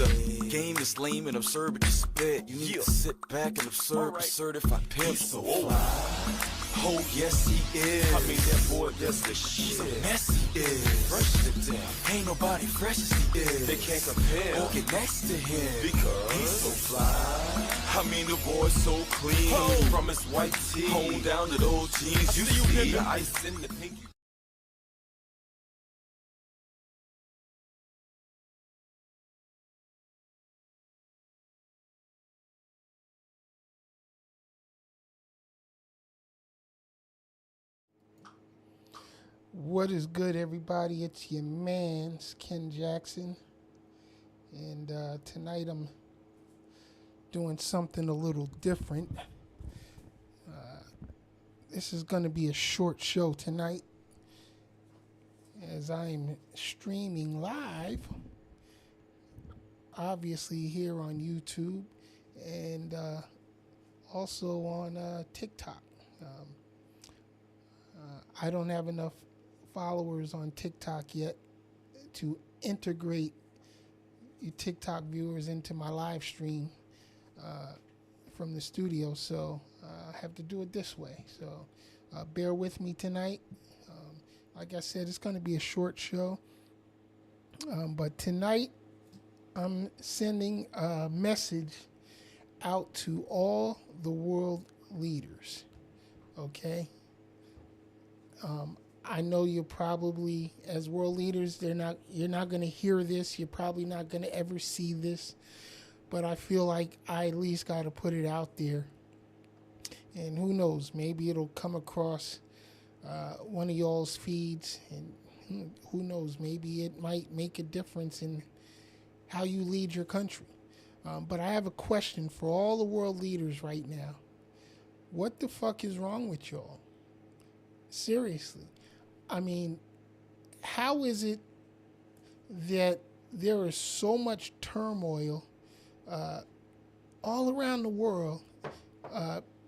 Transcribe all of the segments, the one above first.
The game is lame and absurd, but you spit. You need to sit back and observe a certified pimp. He's so fly. Oh, yes, he is. I mean, that boy does the shit. He's a mess, he is. Fresh to death. Ain't nobody fresh as he is. They can't compare or get next to him because he's so fly. I mean, the boy's so clean. From his white tee on down to those jeans. You see the ice in the pinky. What is good, everybody? It's your man's Ken Jackson, and tonight I'm doing something a little different. This is going to be a short show tonight, as I'm streaming live, obviously here on YouTube, and also on TikTok. I don't have enough followers on TikTok yet to integrate you TikTok viewers into my live stream from the studio, so I have to do it this way. So bear with me tonight. Like I said, it's going to be a short show, but tonight I'm sending a message out to all the world leaders, okay? I know you're probably, as world leaders, you're not going to hear this. You're probably not going to ever see this. But I feel like I at least got to put it out there. And who knows, maybe it'll come across one of y'all's feeds. And who knows, maybe it might make a difference in how you lead your country. But I have a question for all the world leaders right now. What the fuck is wrong with y'all? Seriously. I mean, how is it that there is so much turmoil all around the world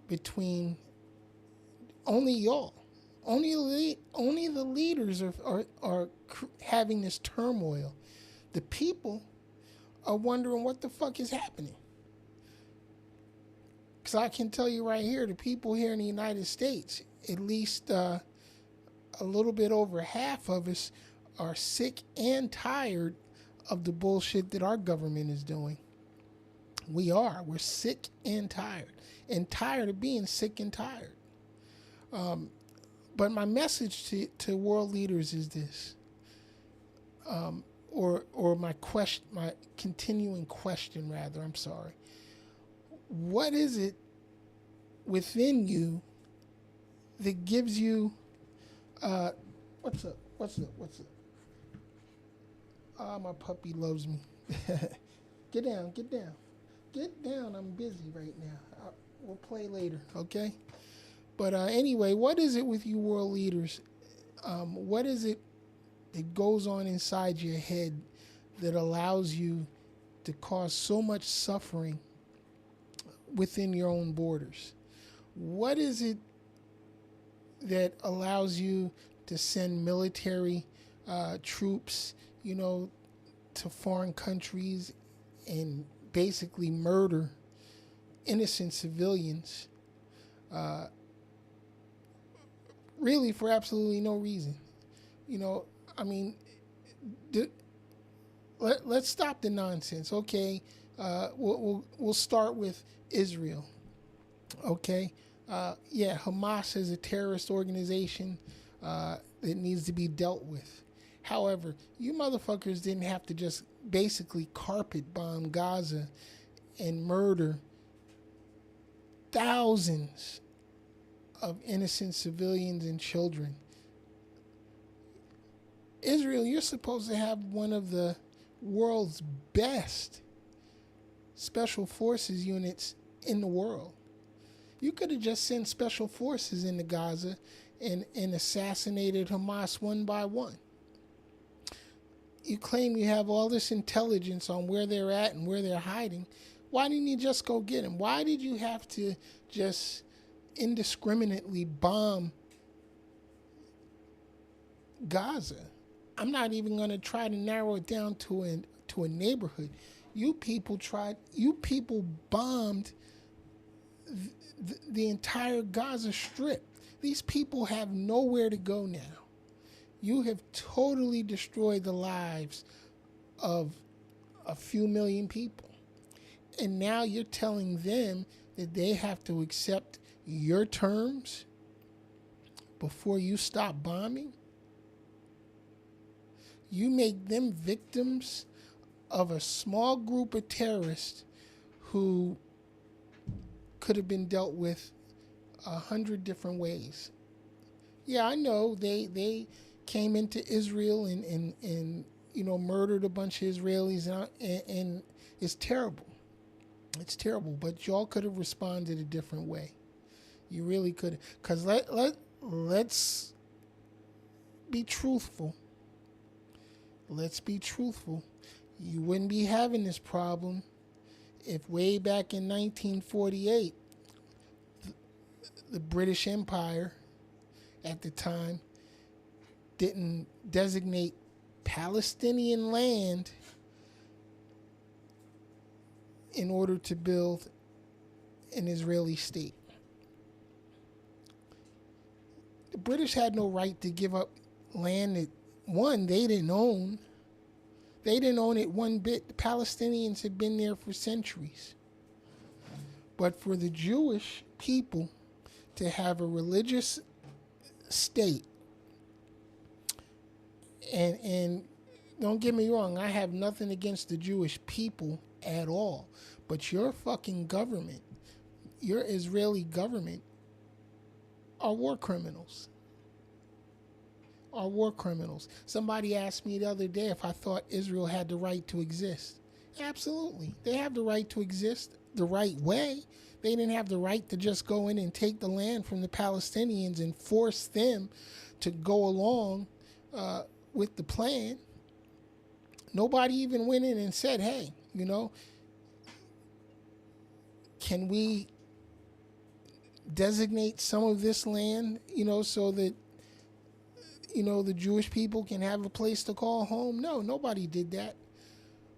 between only y'all? Only the leaders are having this turmoil. The people are wondering what the fuck is happening. Because I can tell you right here, the people here in the United States, at least a little bit over half of us are sick and tired of the bullshit that our government is doing. We're sick and tired of being sick and tired. But my message to world leaders is this, or my continuing question rather, I'm sorry. What is it within you that gives you, what's up? Ah, my puppy loves me. Get down, I'm busy right now. We'll play later, okay? But anyway, what is it with you world leaders? What is it that goes on inside your head that allows you to cause so much suffering within your own borders? What is it that allows you to send military troops, to foreign countries and basically murder innocent civilians, really for absolutely no reason? Let's stop the nonsense, okay? We'll start with Israel, okay? Hamas is a terrorist organization that needs to be dealt with. However, you motherfuckers didn't have to just basically carpet bomb Gaza and murder thousands of innocent civilians and children. Israel, you're supposed to have one of the world's best special forces units in the world. You could have just sent special forces into Gaza and assassinated Hamas one by one. You claim you have all this intelligence on where they're at and where they're hiding. Why didn't you just go get them? Why did you have to just indiscriminately bomb Gaza? I'm not even going to try to narrow it down to a neighborhood. You people bombed the entire Gaza Strip. These people have nowhere to go now. You have totally destroyed the lives of a few million people. And now you're telling them that they have to accept your terms before you stop bombing? You make them victims of a small group of terrorists who could have been dealt with 100 different ways. Yeah, I know they came into Israel and murdered a bunch of Israelis, and it's terrible. It's terrible, but y'all could have responded a different way. You really could. Because let's be truthful. Let's be truthful. You wouldn't be having this problem if way back in 1948, the British Empire at the time didn't designate Palestinian land in order to build an Israeli state. The British had no right to give up land that, one, they didn't own. They didn't own it one bit. The Palestinians had been there for centuries. But for the Jewish people to have a religious state, and don't get me wrong, I have nothing against the Jewish people at all. But your fucking government, your Israeli government, are war criminals. Are war criminals. Somebody asked me the other day if I thought Israel had the right to exist. Absolutely. They have the right to exist the right way. They didn't have the right to just go in and take the land from the Palestinians and force them to go along with the plan. Nobody even went in and said, hey, can we designate some of this land, so that, the Jewish people can have a place to call home? No, nobody did that.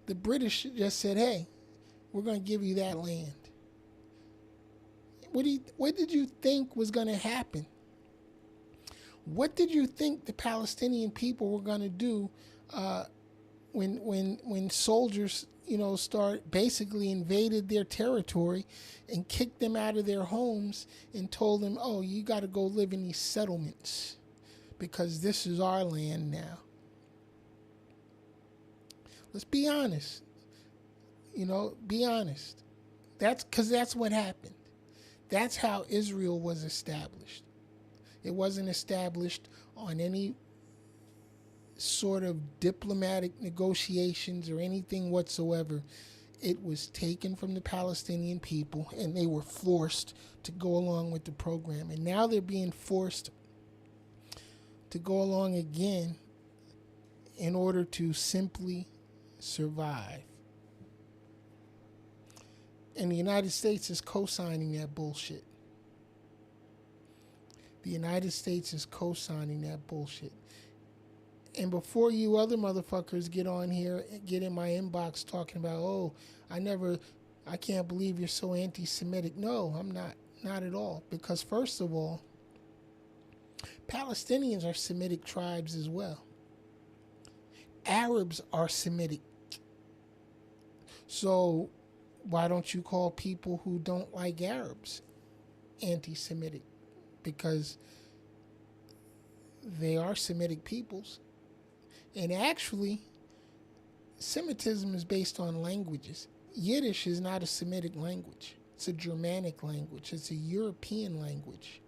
The British just said, hey, we're going to give you that land. What did you think was going to happen? What did you think the Palestinian people were going to do when soldiers, basically invaded their territory and kicked them out of their homes and told them, oh, you got to go live in these settlements because this is our land now? Let's be honest. Be honest. That's what happened. That's how Israel was established. It wasn't established on any sort of diplomatic negotiations or anything whatsoever. It was taken from the Palestinian people, and they were forced to go along with the program. And now they're being forced to go along again in order to simply survive. And the United States is co-signing that bullshit. The United States is co-signing that bullshit. And before you other motherfuckers get on here and get in my inbox talking about, oh, I can't believe you're so anti-Semitic. No, I'm not. Not at all. Because first of all, Palestinians are Semitic tribes as well. Arabs are Semitic. So why don't you call people who don't like Arabs anti-Semitic? Because they are Semitic peoples. And actually, Semitism is based on languages. Yiddish is not a Semitic language. It's a Germanic language. It's a European language.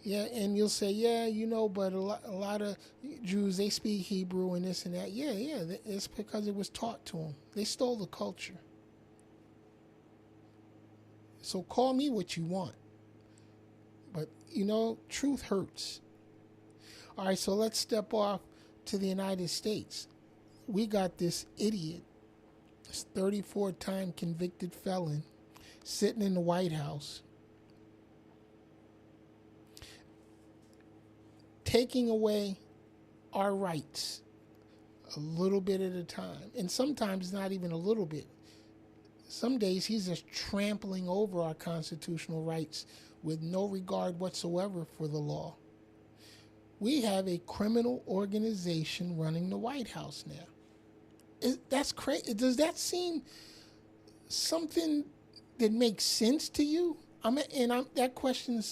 Yeah, and you'll say, yeah, but a lot of Jews, they speak Hebrew and this and that. Yeah, it's because it was taught to them. They stole the culture. So call me what you want. But, truth hurts. All right, so let's step off to the United States. We got this idiot, this 34-time convicted felon, sitting in the White House, taking away our rights a little bit at a time. And sometimes not even a little bit. Some days he's just trampling over our constitutional rights with no regard whatsoever for the law. We have a criminal organization running the White House now. That's crazy. Does that seem something that makes sense to you? That question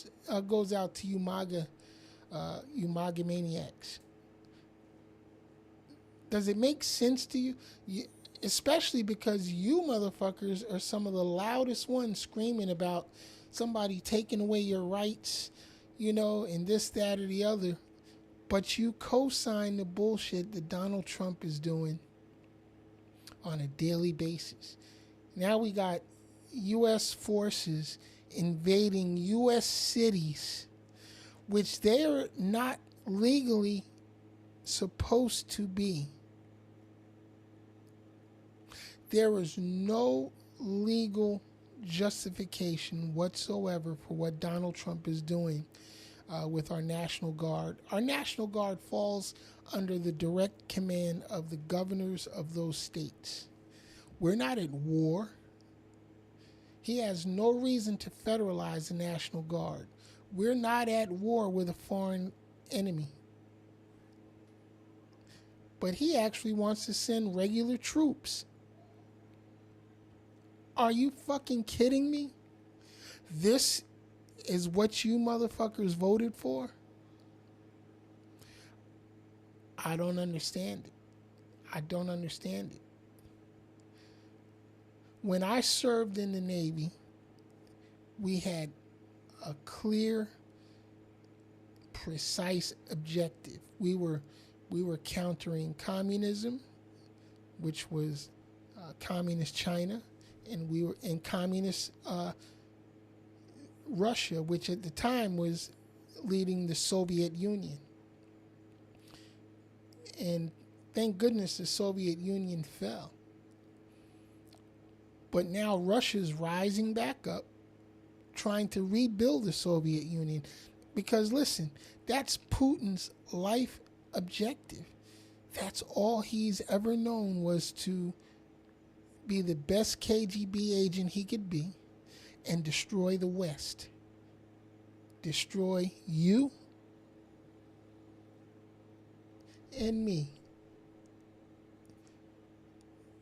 goes out to you MAGA maniacs. Does it make sense to you? Especially because you motherfuckers are some of the loudest ones screaming about somebody taking away your rights, and this, that, or the other. But you co-sign the bullshit that Donald Trump is doing on a daily basis. Now we got U.S. forces invading U.S. cities, which they are not legally supposed to be. There is no legal justification whatsoever for what Donald Trump is doing with our National Guard. Our National Guard falls under the direct command of the governors of those states. We're not at war. He has no reason to federalize the National Guard. We're not at war with a foreign enemy. But he actually wants to send regular troops. Are you fucking kidding me? This is what you motherfuckers voted for? I don't understand it. I don't understand it. When I served in the Navy, we had a clear, precise objective. We were countering communism, which was communist China, and we were in communist Russia, which at the time was leading the Soviet Union. And thank goodness the Soviet Union fell. But now Russia's rising back up, trying to rebuild the Soviet Union. Because listen, that's Putin's life objective. That's all he's ever known, was to be the best KGB agent he could be and destroy the West. Destroy you and me.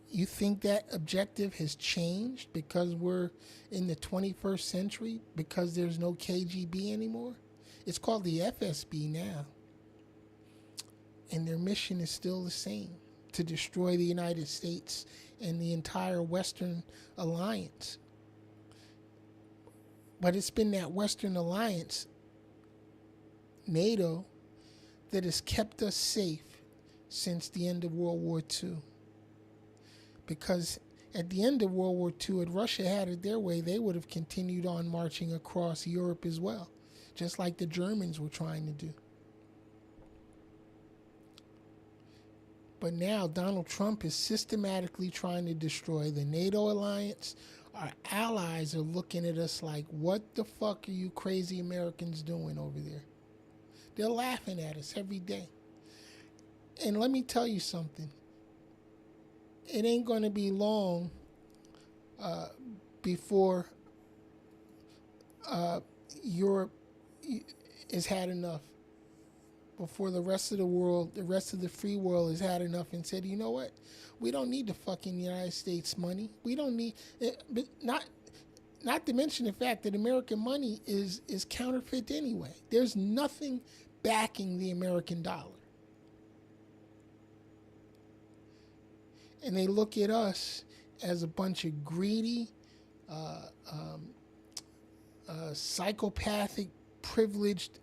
You think that objective has changed because we're in the 21st century, because there's no KGB anymore? It's called the FSB now. And their mission is still the same, to destroy the United States and the entire Western alliance. But it's been that Western alliance, NATO, that has kept us safe since the end of World War II. Because at the end of World War II, if Russia had it their way, they would have continued on marching across Europe as well, just like the Germans were trying to do. But now Donald Trump is systematically trying to destroy the NATO alliance. Our allies are looking at us like, what the fuck are you crazy Americans doing over there? They're laughing at us every day. And let me tell you something. It ain't going to be long before Europe has had enough. Before the rest of the world, the rest of the free world has had enough and said, you know what? We don't need the fucking United States money. We don't need it, but not to mention the fact that American money is counterfeit anyway. There's nothing backing the American dollar. And they look at us as a bunch of greedy, psychopathic, privileged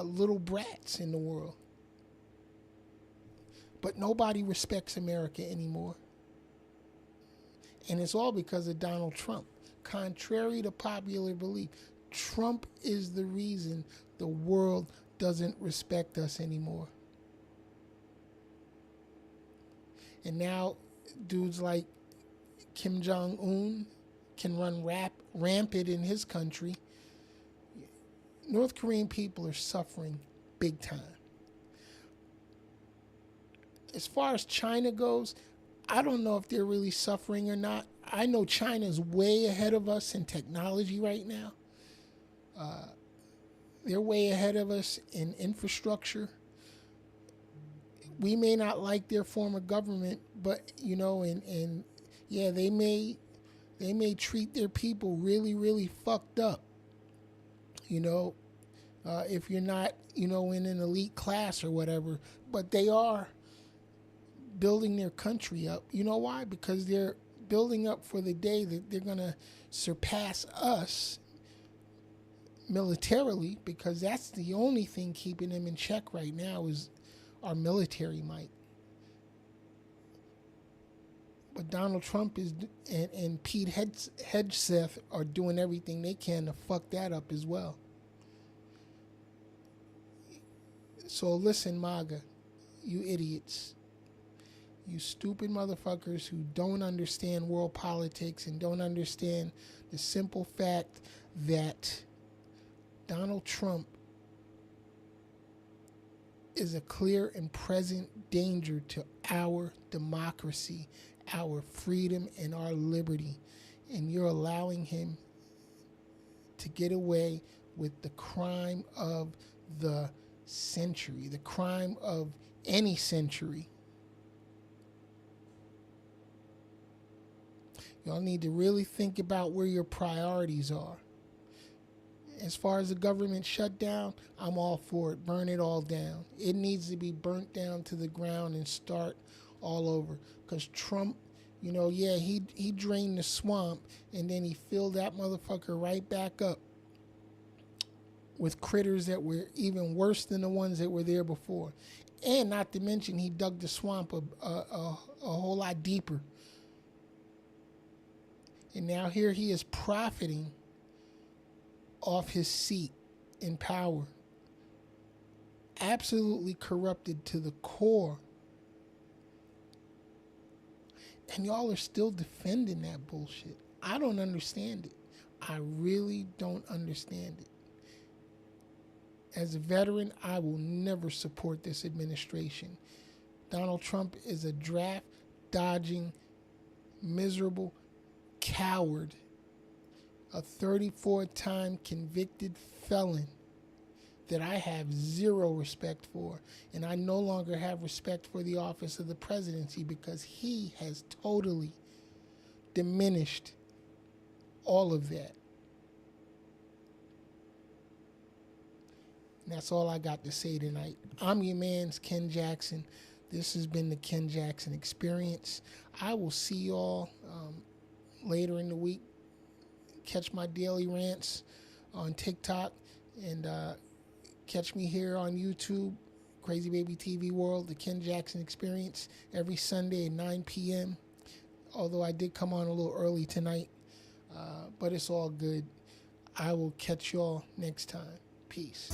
little brats in the world. But nobody respects America anymore. And it's all because of Donald Trump. Contrary to popular belief, Trump is the reason the world doesn't respect us anymore. And now dudes like Kim Jong-un can run rampant in his country. North Korean people are suffering big time. as far as China goes, I don't know if they're really suffering or not. I know China's way ahead of us in technology right now. They're way ahead of us in infrastructure. We may not like their form of government, but and yeah, they may treat their people really, really fucked up. If you're not, in an elite class or whatever, but they are building their country up. You know why? Because they're building up for the day that they're going to surpass us militarily, because that's the only thing keeping them in check right now is our military might. But Donald Trump and Pete Hegseth are doing everything they can to fuck that up as well. So listen, MAGA, you idiots. You stupid motherfuckers who don't understand world politics and don't understand the simple fact that Donald Trump is a clear and present danger to our democracy, our freedom, and our liberty. And you're allowing him to get away with the crime of the century, the crime of any century. Y'all need to really think about where your priorities are. As far as the government shutdown, I'm all for it. Burn it all down. It needs to be burnt down to the ground and start all over. Because Trump, he drained the swamp and then he filled that motherfucker right back up with critters that were even worse than the ones that were there before. And not to mention, he dug the swamp a whole lot deeper. And now here he is profiting off his seat in power. Absolutely corrupted to the core. And y'all are still defending that bullshit. I don't understand it. I really don't understand it. As a veteran, I will never support this administration. Donald Trump is a draft-dodging, miserable coward, a 34-time convicted felon that I have zero respect for. And I no longer have respect for the office of the presidency because he has totally diminished all of that. And that's all I got to say tonight. I'm your man's Ken Jackson. This has been the Ken Jackson Experience. I will see y'all later in the week. Catch my daily rants on TikTok and catch me here on YouTube, Crazy Baby TV World, the Ken Jackson Experience, every Sunday at 9 p.m. Although I did come on a little early tonight, but it's all good. I will catch y'all next time. Peace.